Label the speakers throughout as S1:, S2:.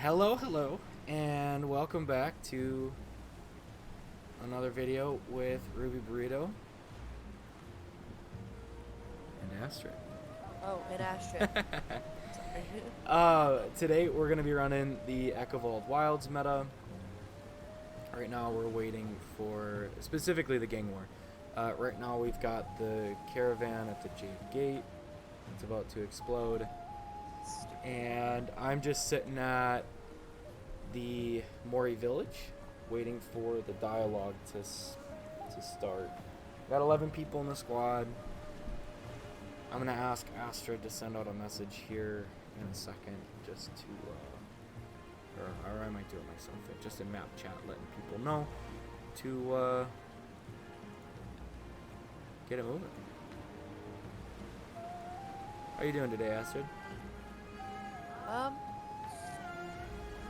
S1: Hello, and welcome back to another video with Ruby Burrito and Astrid.
S2: Oh, and Astrid.
S1: Today we're going to be running the Echovald Wilds meta. Right now we're waiting for, specifically the gang war. Right now we've got the caravan at the Jade Gate. It's about to explode. And I'm just sitting at the Mori village waiting for the dialogue to start. Got 11 people in the squad. I'm gonna ask Astrid to send out a message here in a second, just to or I might do it myself, just in map chat, letting people know to get it moving. How you doing today, Astrid?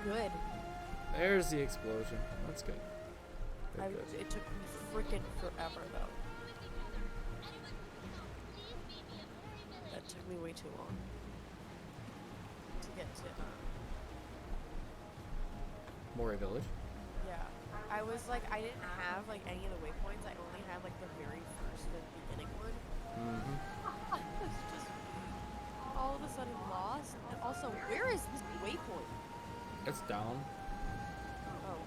S2: Good.
S1: There's the explosion. That's good. Good.
S2: It took me freaking forever, though. That took me way too long to get to,
S1: Mori village.
S2: yeah. I was like, I didn't have, like, any of the waypoints. I only had, like, the very first, the beginning one.
S1: Mm-hmm.
S2: I was just all of a sudden lost. And also, where is this waypoint?
S1: It's down.
S2: Oh.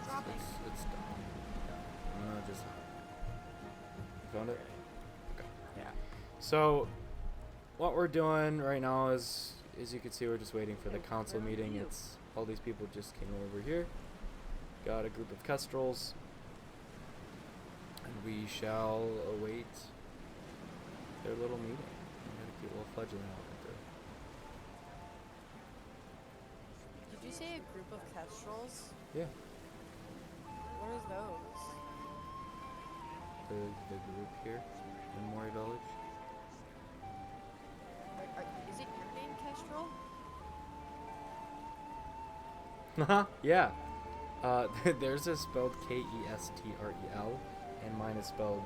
S2: Dropping.
S1: It's down. I'm gonna just. You found it? Okay.
S2: Yeah.
S1: So, what we're doing right now is, as you can see, we're just waiting for the council meeting. It's all these people just came over here. Got a group of kestrels, and we shall await their little meeting. I'm gonna keep a little fudging out right
S2: Did you say a group of kestrels?
S1: there. Yeah,
S2: What are those?
S1: the group here in Mori village.
S2: Is it your name, Kestrel?
S1: Yeah. Theirs is spelled Kestrel, and mine is spelled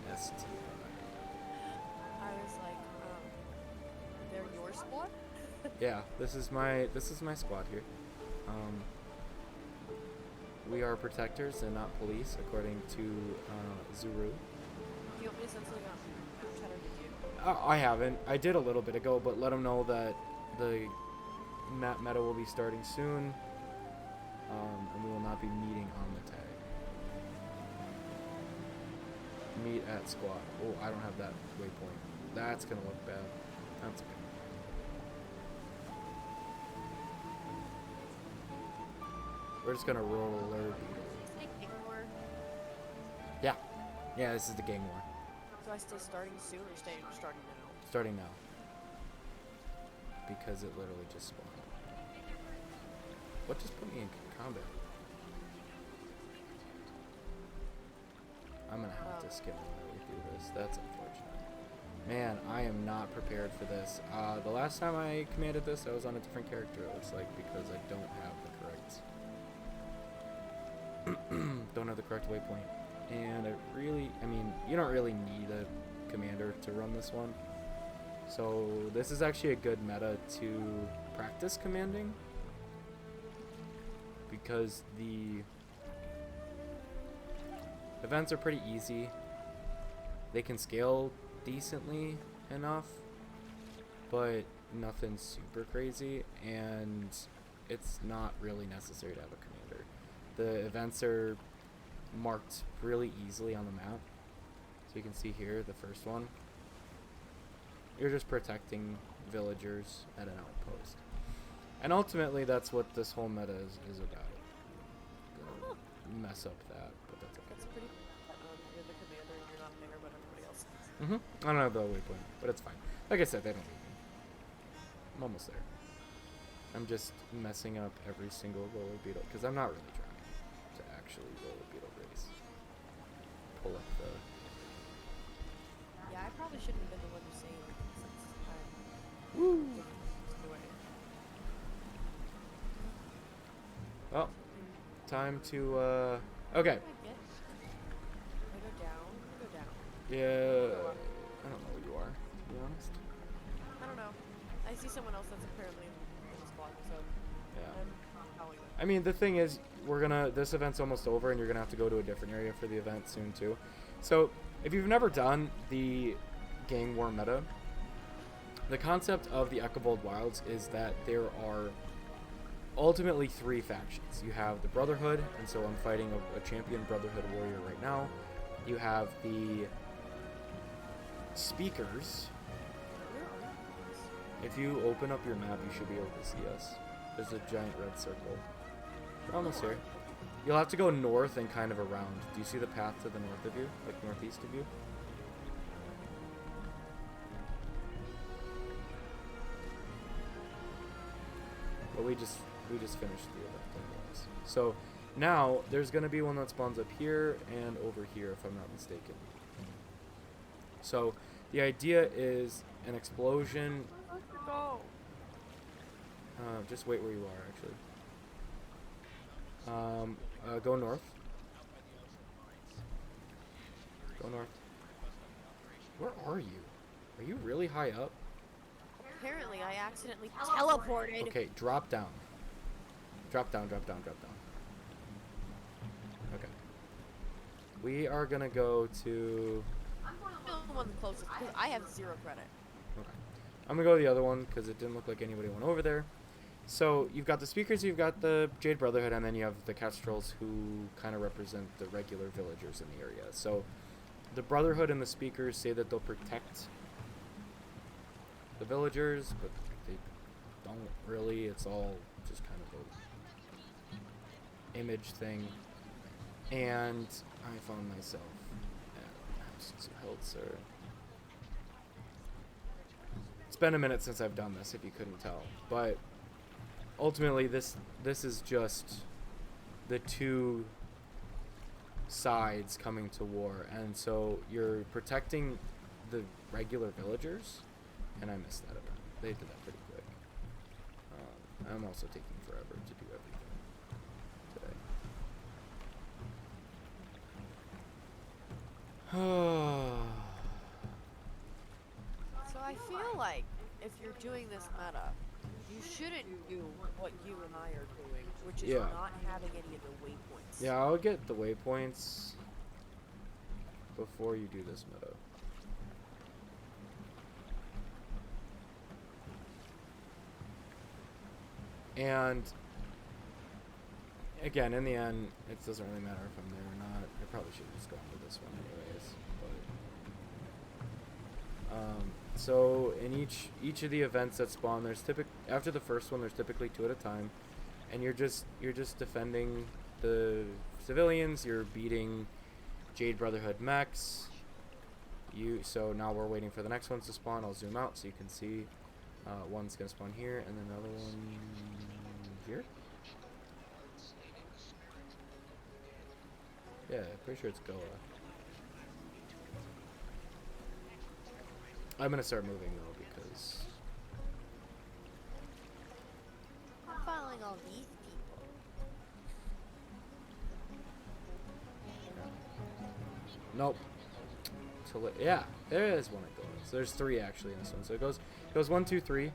S1: Quest.
S2: I was like, they're your squad?
S1: Yeah, this is my squad here. We are protectors and not police, according to Zuru.
S2: Do you want me to send something on Snapchat, or did you?
S1: I haven't. I did a little bit ago, but let them know that the map meta will be starting soon, and we will not be meeting on the tag. Meet at squad. Oh, I don't have that waypoint. That's gonna look bad. That's okay. We're just gonna roll a lure beetle. Yeah. Yeah, this is the gang war.
S2: So I stay starting soon or starting now?
S1: Starting now. Because it literally just spawned. What just put me in combat? I'm gonna have to skip my way through this. That's unfortunate. Man, I am not prepared for this. The last time I commanded this, I was on a different character, it looks like, because I don't have the correct waypoint. And I mean, you don't really need a commander to run this one. So this is actually a good meta to practice commanding, because the events are pretty easy. They can scale decently enough, but nothing super crazy, and it's not really necessary to have a commander. The events are marked really easily on the map. So you can see here, the first one. You're just protecting villagers at an outpost. And ultimately, that's what this whole meta is about. Gonna mess up that, but that's okay.
S2: That's pretty cool. You're the commander and you're not there, but everybody else is.
S1: I don't have the waypoint, but it's fine. Like I said, they don't need me. I'm almost there. I'm just messing up every single roller beetle, because I'm not really trying to actually roller beetle race. Pull up the...
S2: Yeah, I probably shouldn't have been the one to say it since
S1: Woo!
S2: anyway.
S1: Well, time to, okay.
S2: I go down.
S1: Yeah, I don't know where you are, to be honest.
S2: I don't know. I see someone else that's apparently in the squad, so
S1: I mean, the thing is, this event's almost over, and you're gonna have to go to a different area for the event soon too. So, if you've never done the gang war meta, the concept of the Echovald Wilds is that there are ultimately 3 factions. You have the Brotherhood, and so I'm fighting a champion Brotherhood warrior right now. You have the Speakers. If you open up your map, you should be able to see us. There's a giant red circle. We're almost here. You'll have to go north and kind of around. Do you see the path to the north of you? Like northeast of you? But we just finished the event anyways. So now there's gonna be one that spawns up here and over here if I'm not mistaken. So the idea is an explosion.
S2: Go.
S1: Just wait where you are actually. Go north. Go north. Where are you? Are you really high up?
S2: Apparently, I accidentally teleported.
S1: Okay, drop down. Drop down, drop down, drop down. Okay. We are gonna go to...
S2: I'm the one closest, because I have 0 credit.
S1: Okay. I'm gonna go to the other one, because it didn't look like anybody went over there. So, you've got the Speakers, you've got the Jade Brotherhood, and then you have the Kestrels, who kind of represent the regular villagers in the area. So, the Brotherhood and the Speakers say that they'll protect the villagers, but they don't really. It's all just kind of a image thing. And I found myself at House of Heltzer. It's been a minute since I've done this, if you couldn't tell, but ultimately this is just the 2 sides coming to war, and so you're protecting the regular villagers. And I missed that event. They did that pretty quick. I'm also taking forever to do everything today.
S2: So I feel like if you're doing this meta, you shouldn't do what you and I are doing, which is not having any of the waypoints.
S1: Yeah, I'll get the waypoints before you do this meta. And again, in the end, it doesn't really matter if I'm there or not. I probably should have just gone to this one anyways. But so in each of the events that spawn, there's after the first one, there's typically 2 at a time, and you're just defending the civilians. You're beating Jade Brotherhood mechs. So now we're waiting for the next ones to spawn. I'll zoom out so you can see. One's gonna spawn here, and then another one here. Yeah, pretty sure it's Goa. I'm gonna start moving though because
S2: I'm following all these people.
S1: nope. So yeah, there is one at Goa. So there's 3 actually in this one. So it goes 1, 2, 3.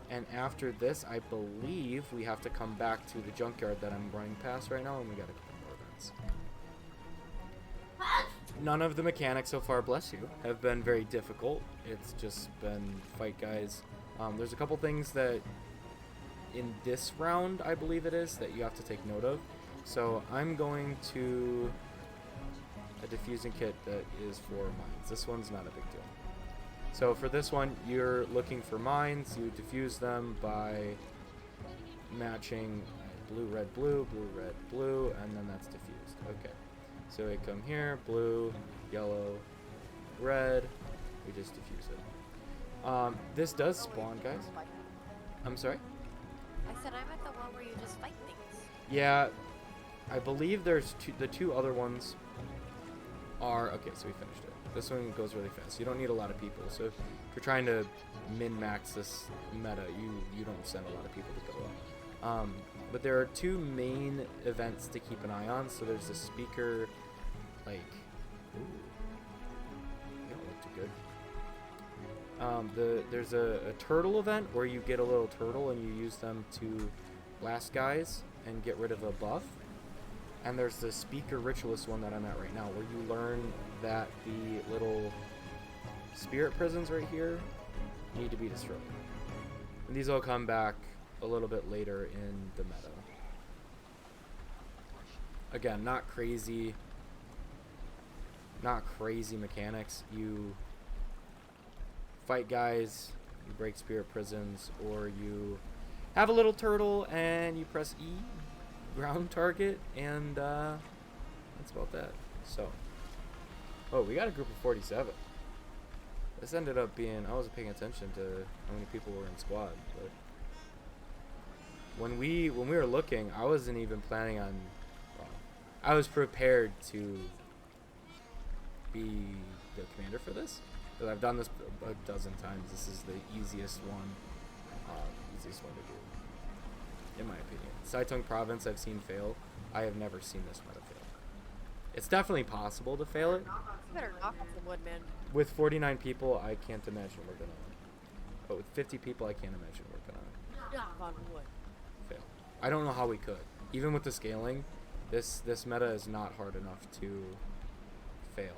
S1: And after this, I believe we have to come back to the junkyard that I'm running past right now, and we gotta get more events. None of the mechanics so far, bless you, have been very difficult. It's just been fight guys. There's a couple things that in this round, I believe it is, that you have to take note of. So I'm going to a diffusing kit that is for mines. This one's not a big deal. So for this one, you're looking for mines. You diffuse them by matching blue, red, blue, blue, red, blue, and then that's diffused. Okay. So we come here, blue, yellow, red. We just diffuse it. This does spawn, guys. I'm sorry?
S2: I said I'm at the one where you just fight things.
S1: Yeah, I believe there's the 2 other ones are... Okay, so we finished it. This one goes really fast. You don't need a lot of people. So if you're trying to min-max this meta, you don't send a lot of people to go up. But there are 2 main events to keep an eye on. So there's the speaker, like... Ooh. They don't look too good. There's a turtle event where you get a little turtle and you use them to blast guys and get rid of a buff. And there's the speaker ritualist one that I'm at right now, where you learn that the little spirit prisons right here need to be destroyed. And these will come back a little bit later in the meta. Again, not crazy mechanics. You fight guys, you break spirit prisons, or you have a little turtle and you press E, ground target, and that's about that. So, oh, we got a group of 47. This ended up being, I wasn't paying attention to how many people were in squad, but when we were looking, I wasn't even planning on, well, I was prepared to be the commander for this, because I've done this a dozen times. This is the easiest one to do, in my opinion. Saitung Province I've seen fail. I have never seen this meta fail. It's definitely possible to fail it.
S2: You better knock off the wood, man.
S1: With 49 people, I can't imagine we're gonna. But with 50 people, I can't imagine we're gonna
S2: Knock on wood.
S1: fail. I don't know how we could. Even with the scaling, this meta is not hard enough to fail.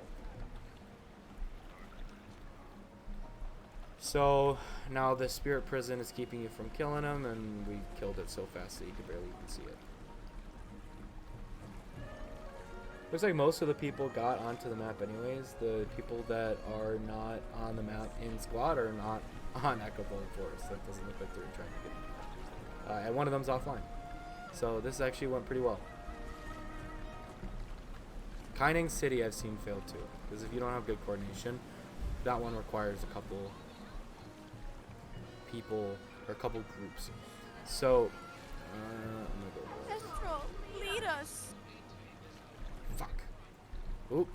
S1: So now the spirit prison is keeping you from killing him, and we killed it so fast that you could barely even see it. Looks like most of the people got onto the map anyways. The people that are not on the map in squad are not on Echovald Forest. That doesn't look like they're trying to get and one of them's offline. So this actually went pretty well. Kaining City I've seen fail too, because if you don't have good coordination, that one requires a couple people or a couple groups. So I'm gonna go
S2: Astrid, lead us.
S1: Fuck. Oop.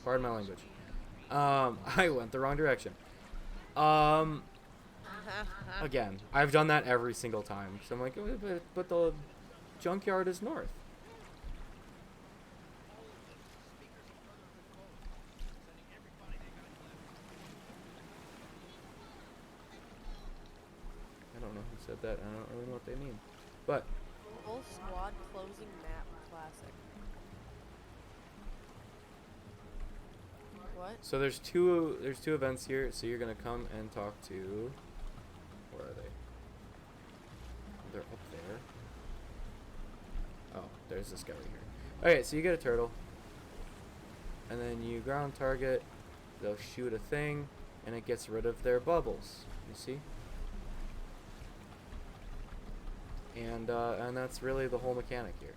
S1: Pardon my language. I went the wrong direction. Again, I've done that every single time. So I'm like, oh, but the junkyard is north. I don't know who said that. I don't really know what they mean. But
S2: Full squad closing map classic. What?
S1: so there's two events here. So you're gonna come and talk to. Where are they? They're up there. Oh, there's this guy right here. Okay, so you get a turtle, and then you ground target. They'll shoot a thing, and it gets rid of their bubbles. You see? And that's really the whole mechanic here.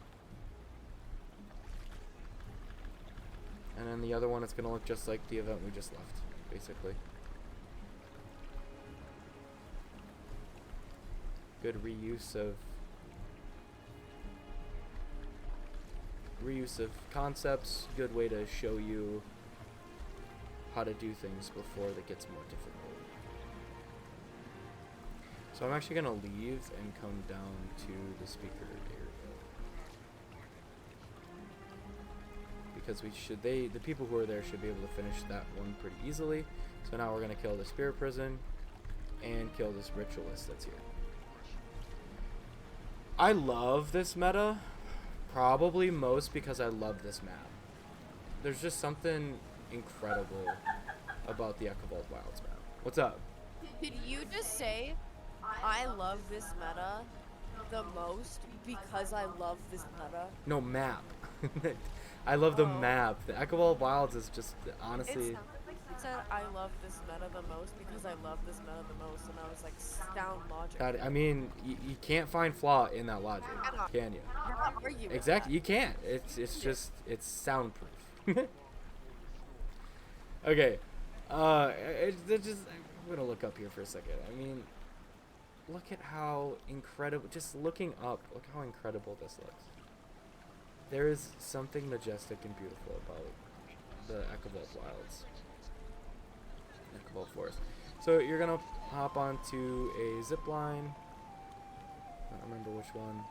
S1: And then the other one, it's gonna look just like the event we just left, basically. Good reuse of concepts. Good way to show you how to do things before it gets more difficult. So I'm actually gonna leave and come down to the speaker area, because the people who are there should be able to finish that one pretty easily. So now we're gonna kill the spirit prison and kill this ritualist that's here. I love this meta, probably most because I love this map. There's just something incredible about the Echovald Wilds map. What's up?
S2: Did you just say I love this meta the most because I love this meta?
S1: No, map. I love the map. The Echovald Wilds is just, honestly...
S2: It said I love this meta the most because I love this meta the most, and I was like, sound logic.
S1: God, I mean, you can't find flaw in that logic, can you?
S2: You're not arguing
S1: Exactly,
S2: that.
S1: you can't. It's just, it's soundproof. Okay, it's just, I'm gonna look up here for a second. I mean, look at how incredible, just looking up, look how incredible this looks. There is something majestic and beautiful about the Echovald Wilds. Echovald Forest. So you're gonna hop onto a zip line. I don't remember which one.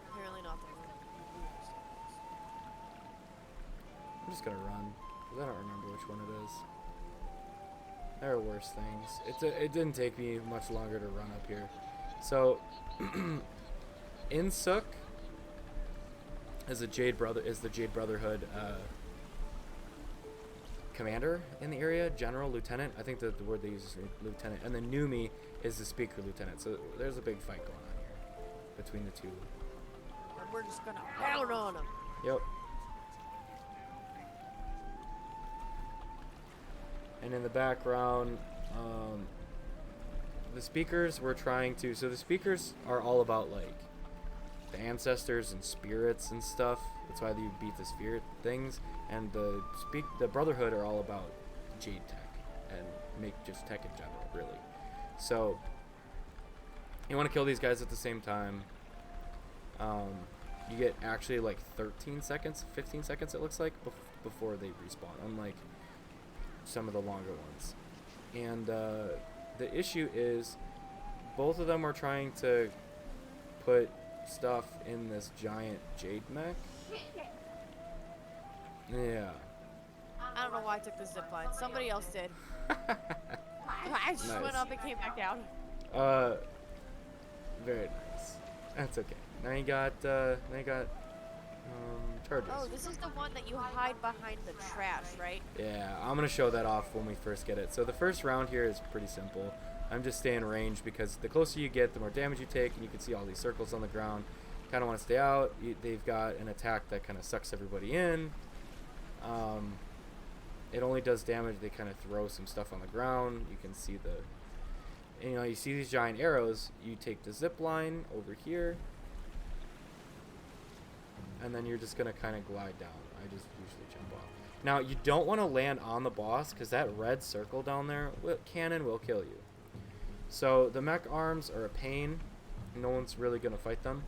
S2: Apparently not the one.
S1: I'm just gonna run, because I don't remember which one it is. There are worse things. It didn't take me much longer to run up here. So, in Sook is the Jade Brotherhood commander in the area, general, lieutenant. I think that the word they use is lieutenant. And then Numi is the speaker lieutenant. So there's a big fight going on here between the two.
S2: And we're just gonna pound on them.
S1: Yep. And in the background, the speakers were trying to. So the speakers are all about like the ancestors and spirits and stuff. That's why you beat the spirit things. And the Brotherhood are all about Jade tech and make just tech in general, really. So you want to kill these guys at the same time. You get actually like 13 seconds, 15 seconds it looks like before they respawn, unlike some of the longer ones. And the issue is both of them are trying to put stuff in this giant Jade mech. Yeah.
S2: I don't know why I took the zip line. Somebody else did. I just
S1: Nice.
S2: went up and came back down.
S1: Very nice. That's okay. Now you got charges.
S2: Oh, this is the one that you hide behind the trash, right?
S1: Yeah, I'm gonna show that off when we first get it. So the first round here is pretty simple. I'm just staying range because the closer you get, the more damage you take, and you can see all these circles on the ground. Kind of want to stay out. They've got an attack that kind of sucks everybody in. It only does damage. They kind of throw some stuff on the ground. You can see you see these giant arrows. You take the zip line over here, and then you're just gonna kind of glide down. I just usually jump off. Now you don't want to land on the boss because that red circle down there, cannon will kill you. So the mech arms are a pain. No one's really gonna fight them.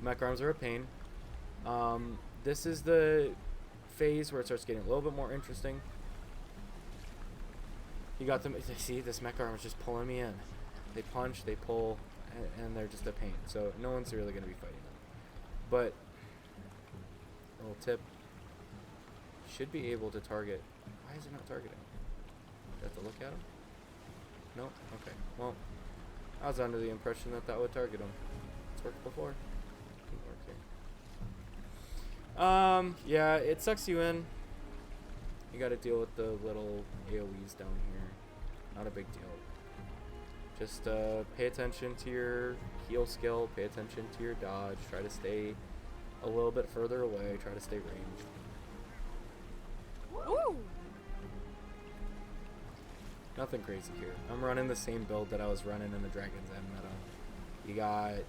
S1: Mech arms are a pain. This is the phase where it starts getting a little bit more interesting. You got them. See, this mech arm is just pulling me in. They punch, they pull, and they're just a pain. So no one's really going to be fighting them. But a little tip: should be able to target. Why is it not targeting? Do I have to look at him? No. Okay. Well, I was under the impression that would target him. It's worked before. Didn't work here. Yeah, it sucks you in. You got to deal with the little AoEs down here. Not a big deal. Just pay attention to your heal skill, pay attention to your dodge, try to stay a little bit further away, try to stay ranged.
S2: Ooh!
S1: Nothing crazy here. I'm running the same build that I was running in the Dragon's End meta.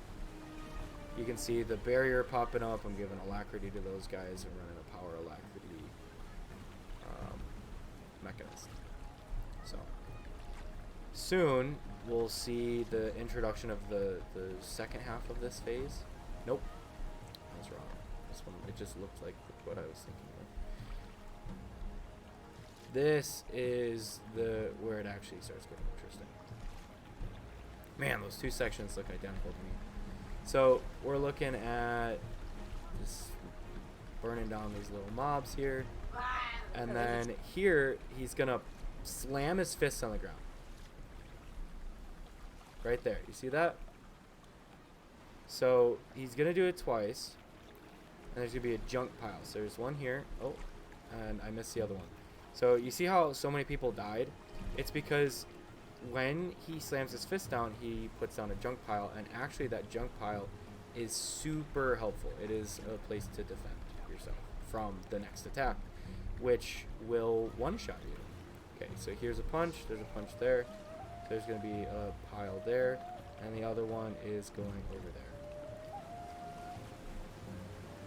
S1: You can see the barrier popping up. I'm giving alacrity to those guys. I'm running a power alacrity mechanist. So soon we'll see the introduction of the second half of this phase. Nope, I was wrong. This one, it just looked like what I was thinking of. This is where it actually starts getting interesting. Man, those two sections look identical to me. So we're looking at just burning down these little mobs here. And then here, he's going to slam his fists on the ground. Right there. You see that? So he's going to do it twice. And there's going to be a junk pile. So there's one here. Oh, and I missed the other one. So you see how so many people died? It's because when he slams his fist down, he puts down a junk pile. And actually that junk pile is super helpful. It is a place to defend yourself from the next attack, which will one-shot you. Okay, so here's a punch. There's a punch there. There's going to be a pile there. And the other one is going over there.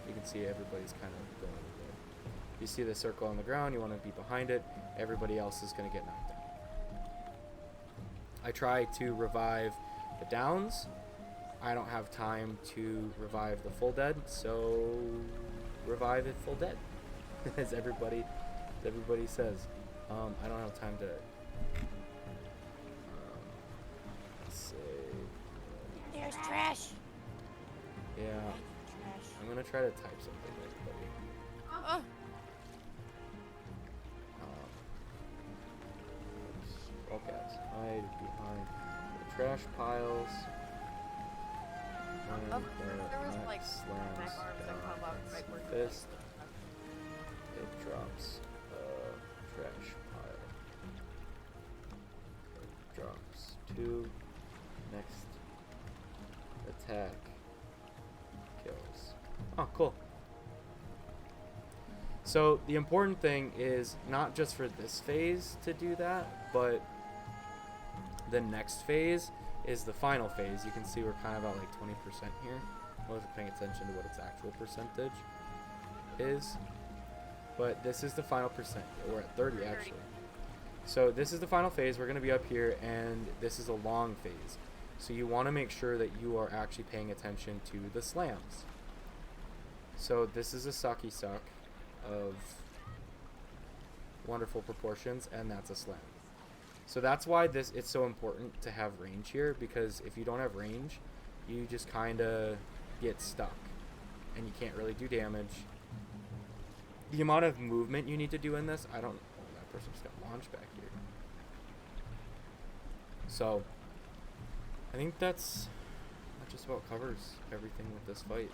S1: You can see everybody's kind of going over there. You see the circle on the ground. You want to be behind it. Everybody else is going to get knocked down. I try to revive the downs. I don't have time to revive the full dead, so revive it full dead. As everybody says. I don't have time to let's see.
S2: There's trash.
S1: Yeah.
S2: Trash.
S1: I'm gonna try to type something to everybody. hide behind the trash piles. When
S2: There was
S1: the
S2: like
S1: net slams
S2: mech arms that
S1: down
S2: come up
S1: its
S2: right where you
S1: fist,
S2: place the
S1: it drops a trash pile. It drops 2. Next attack kills. Oh, cool. So the important thing is not just for this phase to do that, but the next phase is the final phase. You can see we're kind of at like 20% here. I wasn't paying attention to what its actual percentage is, but this is the final percent. We're at 30 actually. So this is the final phase. We're going to be up here, and this is a long phase. So you want to make sure that you are actually paying attention to the slams. So this is a sucky suck of wonderful proportions, and that's a slam. So that's why it's so important to have range here, because if you don't have range, you just kind of get stuck and you can't really do damage. The amount of movement you need to do in this, that person just got launched back here. So I think that just about covers everything with this fight.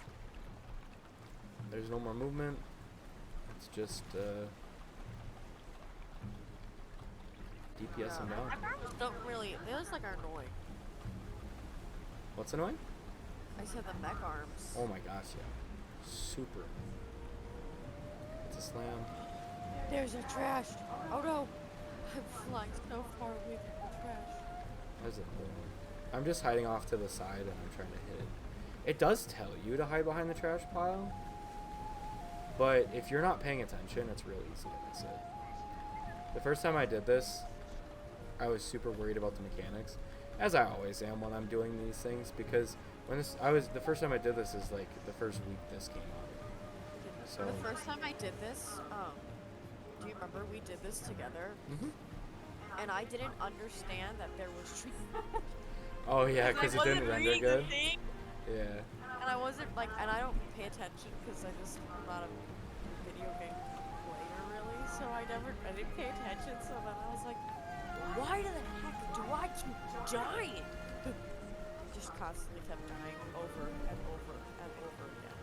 S1: There's no more movement. It's just DPS and down.
S2: mech arms don't really. They just like are annoying.
S1: What's annoying?
S2: I said the mech arms.
S1: Oh my gosh, yeah. Super. It's a slam.
S2: There's a trash. Oh no! I'm flying so far away from the trash.
S1: There's a hole. I'm just hiding off to the side and I'm trying to hit it. It does tell you to hide behind the trash pile, but if you're not paying attention, it's real easy to miss it. The first time I did this, I was super worried about the mechanics, as I always am when I'm doing these things, because the first time I did this is like the first week this came out. So
S2: The first time I did this, do you remember we did this together?
S1: Mhm.
S2: And I didn't understand that there was
S1: Oh yeah, because it didn't render good. Yeah.
S2: And I wasn't like, and I don't pay attention because I'm not a video game player really, so I didn't pay attention. So then I was like, why the heck do I keep dying? Just constantly kept dying over and over and over again.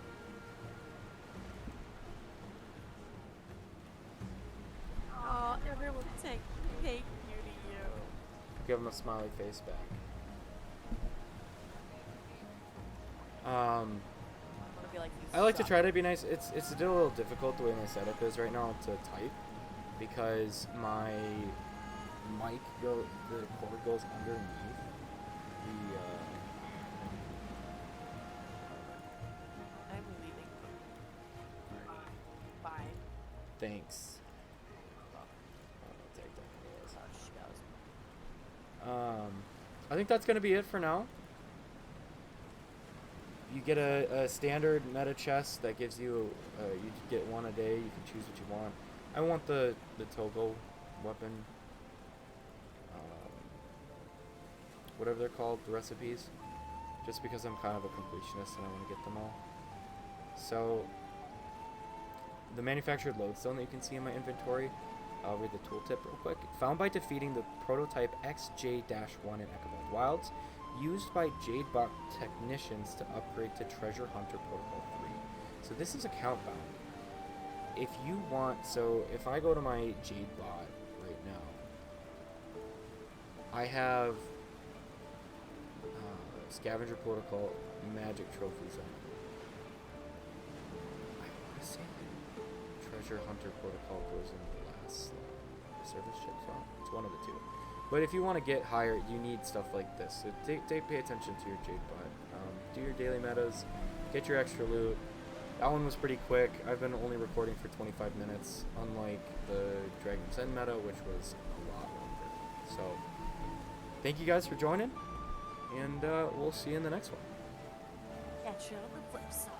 S2: Oh, everyone thank you to you.
S1: Give him a smiley face back.
S2: I'm gonna be like, you
S1: I like to
S2: suck.
S1: try to be nice. It's a little difficult the way my setup is right now to type, because my mic the cord goes underneath the
S2: I'm leaving. Bye.
S1: thanks. I'll take that.
S2: Oh, she goes.
S1: I think that's gonna be it for now. You get a standard meta chest that gives you you get one a day. You can choose what you want. I want the Togo weapon, whatever they're called, the recipes, just because I'm kind of a completionist and I want to get them all. So the manufactured lodestone that you can see in my inventory, I'll read the tooltip real quick. Found by defeating the prototype XJ-1 in Echovald Wilds, used by Jadebot technicians to upgrade to Treasure Hunter Protocol 3. So this is account bound. If you want, so if I go to my Jadebot right now, I have Scavenger Protocol Magic Trophies on. I want to say Treasure Hunter Protocol goes in the last service chip slot. It's one of the two. But if you want to get higher, you need stuff like this. So pay attention to your Jadebot. Do your daily metas, get your extra loot. That one was pretty quick. I've been only recording for 25 minutes, unlike the Dragon's End meta, which was a lot longer. So, thank you guys for joining, and we'll see you in the next one.
S2: Catch you on the flip side.